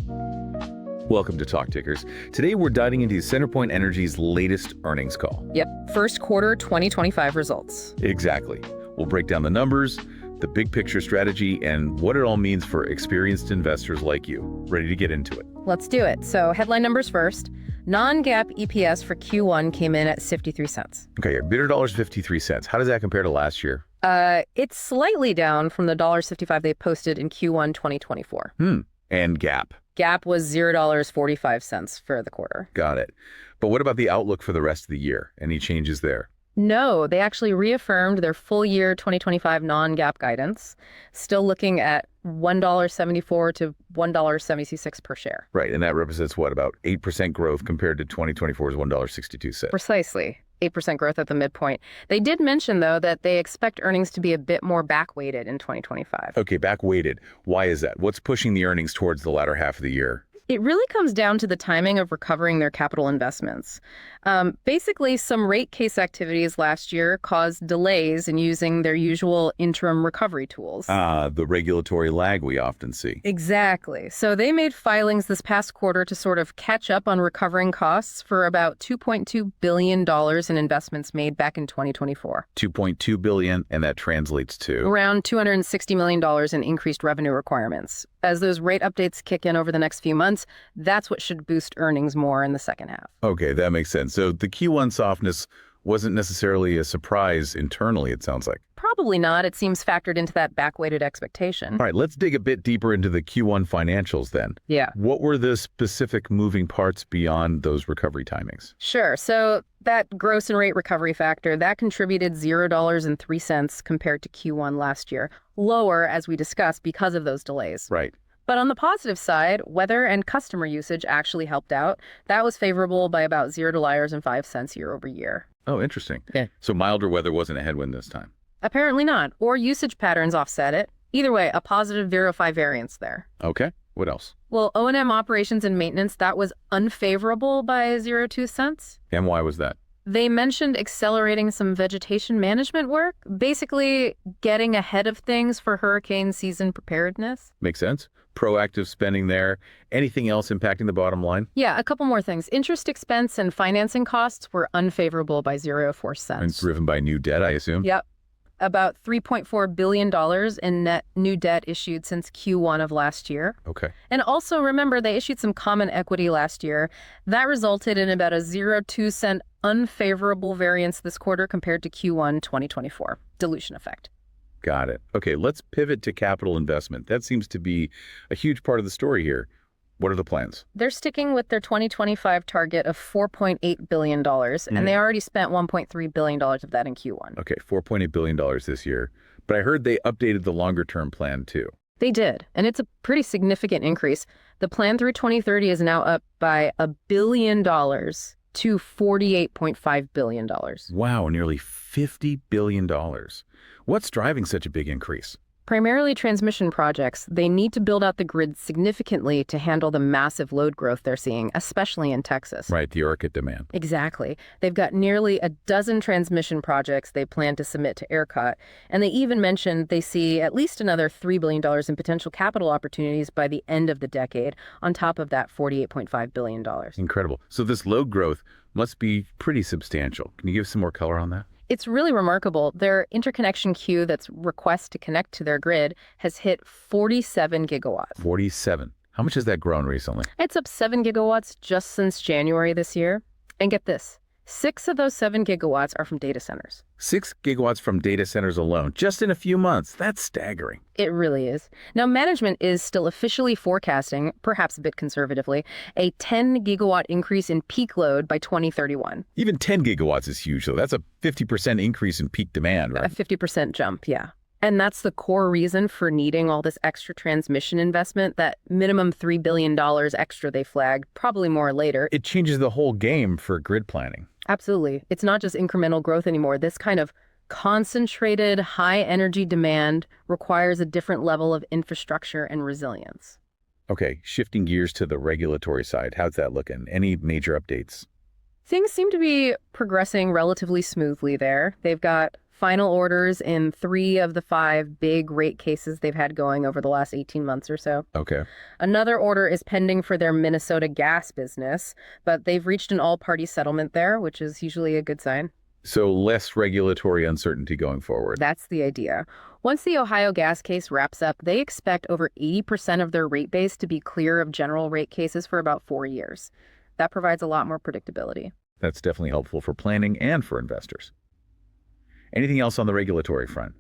Welcome to Talk Tickers. Today we're diving into CenterPoint Energy's latest earnings call. Yep, first quarter 2025 results. Exactly. We'll break down the numbers, the big picture strategy, and what it all means for experienced investors like you. Ready to get into it? Let's do it. So headline numbers first. Non-GAAP EPS for Q1 came in at 53 cents. Okay, your bidder $1.53. How does that compare to last year? It's slightly down from the $1.55 they posted in Q1 2024. And GAAP? GAAP was $0.45 for the quarter. Got it. But what about the outlook for the rest of the year? Any changes there? No, they actually reaffirmed their full year 2025 non-GAAP guidance, still looking at $1.74 to $1.76 per share. Right, and that represents what, about 8% growth compared to 2024's $1.62? Precisely. 8% growth at the midpoint. They did mention, though, that they expect earnings to be a bit more back-weighted in 2025. Okay, back-weighted. Why is that? What's pushing the earnings towards the latter half of the year? It really comes down to the timing of recovering their capital investments. Basically, some rate case activities last year caused delays in using their usual interim recovery tools. The regulatory lag we often see. Exactly. So they made filings this past quarter to sort of catch up on recovering costs for about $2.2 billion in investments made back in 2024. $2.2 billion, and that translates to? Around $260 million in increased revenue requirements. As those rate updates kick in over the next few months, that's what should boost earnings more in the second half. Okay, that makes sense. So the Q1 softness wasn't necessarily a surprise internally, it sounds like. Probably not. It seems factored into that back-weighted expectation. All right, let's dig a bit deeper into the Q1 financials then. Yeah. What were the specific moving parts beyond those recovery timings? Sure. So that gross and rate recovery factor, that contributed $0.03 compared to Q1 last year. Lower, as we discussed, because of those delays. Right. But on the positive side, weather and customer usage actually helped out. That was favorable by about $0.05 year over year. Oh, interesting. Yeah. So milder weather wasn't a headwind this time? Apparently not. Or usage patterns offset it. Either way, a positive 0.5 variance there. Okay. What else? Well, O&M operations and maintenance, that was unfavorable by $0.02. And why was that? They mentioned accelerating some vegetation management work, basically getting ahead of things for hurricane season preparedness. Makes sense. Proactive spending there. Anything else impacting the bottom line? Yeah, a couple more things. Interest expense and financing costs were unfavorable by $0.04. And driven by new debt, I assume? Yep. About $3.4 billion in net new debt issued since Q1 of last year. Okay. And also, remember, they issued some common equity last year. That resulted in about a 0.02 unfavorable variance this quarter compared to Q1 2024. Dilution effect. Got it. Okay, let's pivot to capital investment. That seems to be a huge part of the story here. What are the plans? They're sticking with their 2025 target of $4.8 billion, and they already spent $1.3 billion of that in Q1. Okay, $4.8 billion this year. But I heard they updated the longer-term plan, too. They did, and it's a pretty significant increase. The plan through 2030 is now up by $1 billion to $48.5 billion. Wow, nearly $50 billion. What's driving such a big increase? Primarily transmission projects. They need to build out the grid significantly to handle the massive load growth they're seeing, especially in Texas. Right, the ERCOT demand. Exactly. They've got nearly a dozen transmission projects they plan to submit to ERCOT, and they even mentioned they see at least another $3 billion in potential capital opportunities by the end of the decade, on top of that $48.5 billion. Incredible. So this load growth must be pretty substantial. Can you give some more color on that? It's really remarkable. Their interconnection queue, that's request to connect to their grid, has hit 47 gigawatts. 47. How much has that grown recently? It's up 7 gigawatts just since January this year. And get this, 6 of those 7 gigawatts are from data centers. 6 gigawatts from data centers alone, just in a few months. That's staggering. It really is. Now, management is still officially forecasting, perhaps a bit conservatively, a 10 gigawatt increase in peak load by 2031. Even 10 gigawatts is huge, though. That's a 50% increase in peak demand, right? A 50% jump, yeah. And that's the core reason for needing all this extra transmission investment, that minimum $3 billion extra they flagged, probably more later. It changes the whole game for grid planning. Absolutely. It's not just incremental growth anymore. This kind of concentrated high energy demand requires a different level of infrastructure and resilience. Okay, shifting gears to the regulatory side, how's that looking? Any major updates? Things seem to be progressing relatively smoothly there. They've got final orders in 3 of the 5 big rate cases they've had going over the last 18 months or so. Okay. Another order is pending for their Minnesota gas business, but they've reached an all-party settlement there, which is usually a good sign. So less regulatory uncertainty going forward. That's the idea. Once the Ohio gas case wraps up, they expect over 80% of their rate base to be clear of general rate cases for about 4 years. That provides a lot more predictability. That's definitely helpful for planning and for investors. Anything else on the regulatory front?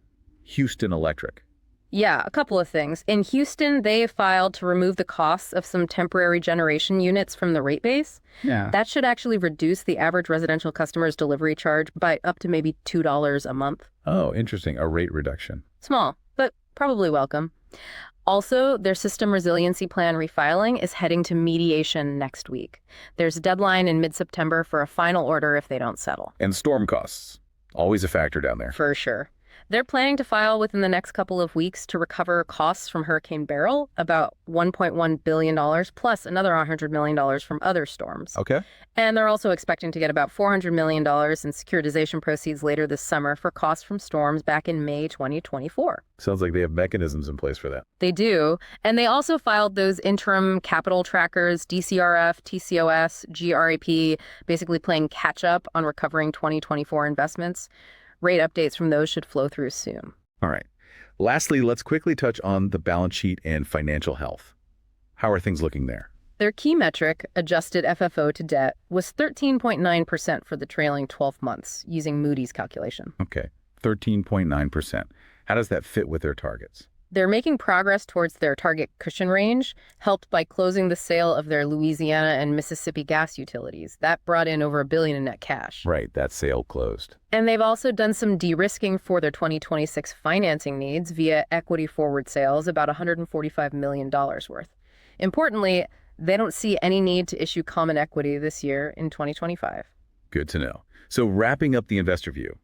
Houston Electric. Yeah, a couple of things. In Houston, they filed to remove the costs of some temporary generation units from the rate base. Yeah. That should actually reduce the average residential customer's delivery charge by up to maybe $2 a month. Oh, interesting. A rate reduction. Small, but probably welcome. Also, their system resiliency plan refiling is heading to mediation next week. There's a deadline in mid-September for a final order if they don't settle. And storm costs. Always a factor down there. For sure. They're planning to file within the next couple of weeks to recover costs from Hurricane Beryl, about $1.1 billion, plus another $100 million from other storms. Okay. And they're also expecting to get about $400 million in securitization proceeds later this summer for costs from storms back in May 2024. Sounds like they have mechanisms in place for that. They do. And they also filed those interim capital trackers, DCRF, TCOS, GREP, basically playing catch up on recovering 2024 investments. Rate updates from those should flow through soon. All right. Lastly, let's quickly touch on the balance sheet and financial health. How are things looking there? Their key metric, adjusted FFO to debt, was 13.9% for the trailing 12 months, using Moody's calculation. Okay, 13.9%. How does that fit with their targets? They're making progress towards their target cushion range, helped by closing the sale of their Louisiana and Mississippi gas utilities. That brought in over $1 billion in net cash. Right, that sale closed. And they've also done some de-risking for their 2026 financing needs via equity forward sales, about $145 million worth. Importantly, they don't see any need to issue common equity this year in 2025. Good to know. So wrapping up the investor view,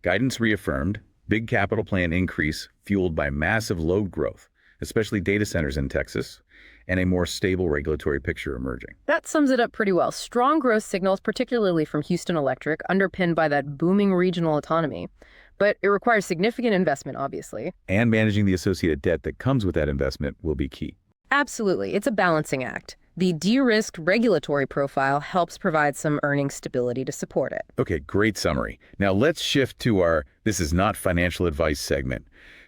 guidance reaffirmed, big capital plan increase fueled by massive load growth, especially data centers in Texas, and a more stable regulatory picture emerging. That sums it up pretty well. Strong growth signals, particularly from Houston Electric, underpinned by that booming regional autonomy. But it requires significant investment, obviously. And managing the associated debt that comes with that investment will be key. Absolutely. It's a balancing act. The de-risked regulatory profile helps provide some earnings stability to support it. Okay, great summary. Now let's shift to our "This is not financial advice" segment.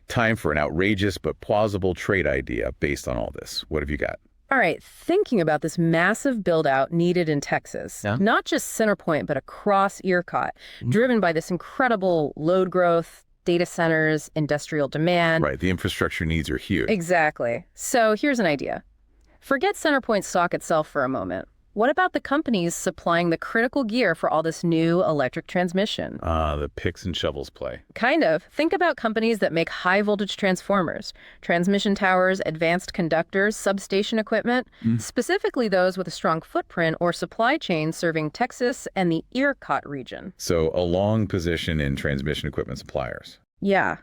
Time for an outrageous but plausible trade idea based on all this. What have you got? All right, thinking about this massive build-out needed in Texas, not just CenterPoint, but across ERCOT, driven by this incredible load growth, data centers, industrial demand. Right, the infrastructure needs are huge. Exactly. So here's an idea. Forget CenterPoint stock itself for a moment. What about the companies supplying the critical gear for all this new electric transmission? The picks and shovels play. Kind of. Think about companies that make high-voltage transformers, transmission towers, advanced conductors, substation equipment, specifically those with a strong footprint or supply chain serving Texas and the ERCOT region. So a long position in transmission equipment suppliers. Yeah.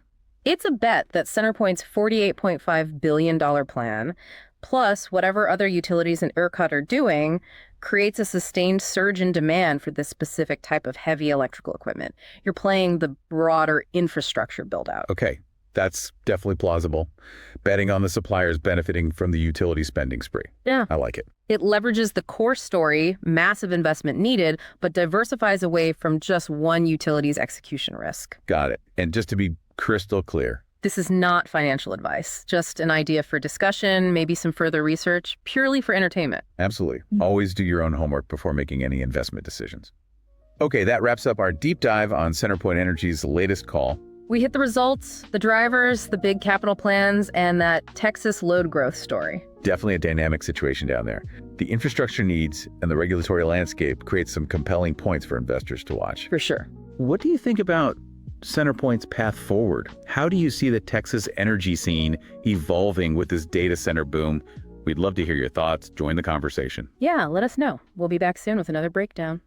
It's a bet that CenterPoint's $48.5 billion plan, plus whatever other utilities in ERCOT are doing, creates a sustained surge in demand for this specific type of heavy electrical equipment. You're playing the broader infrastructure build-out. Okay, that's definitely plausible. Betting on the suppliers benefiting from the utility spending spree. Yeah. I like it. It leverages the core story, massive investment needed, but diversifies away from just one utility's execution risk. Got it. And just to be crystal clear, this is not financial advice, just an idea for discussion, maybe some further research, purely for entertainment. Absolutely. Always do your own homework before making any investment decisions. Okay, that wraps up our deep dive on CenterPoint Energy's latest call. We hit the results, the drivers, the big capital plans, and that Texas load growth story. Definitely a dynamic situation down there. The infrastructure needs and the regulatory landscape create some compelling points for investors to watch. For sure. What do you think about CenterPoint's path forward? How do you see the Texas energy scene evolving with this data center boom? We'd love to hear your thoughts. Join the conversation. Yeah, let us know. We'll be back soon with another breakdown.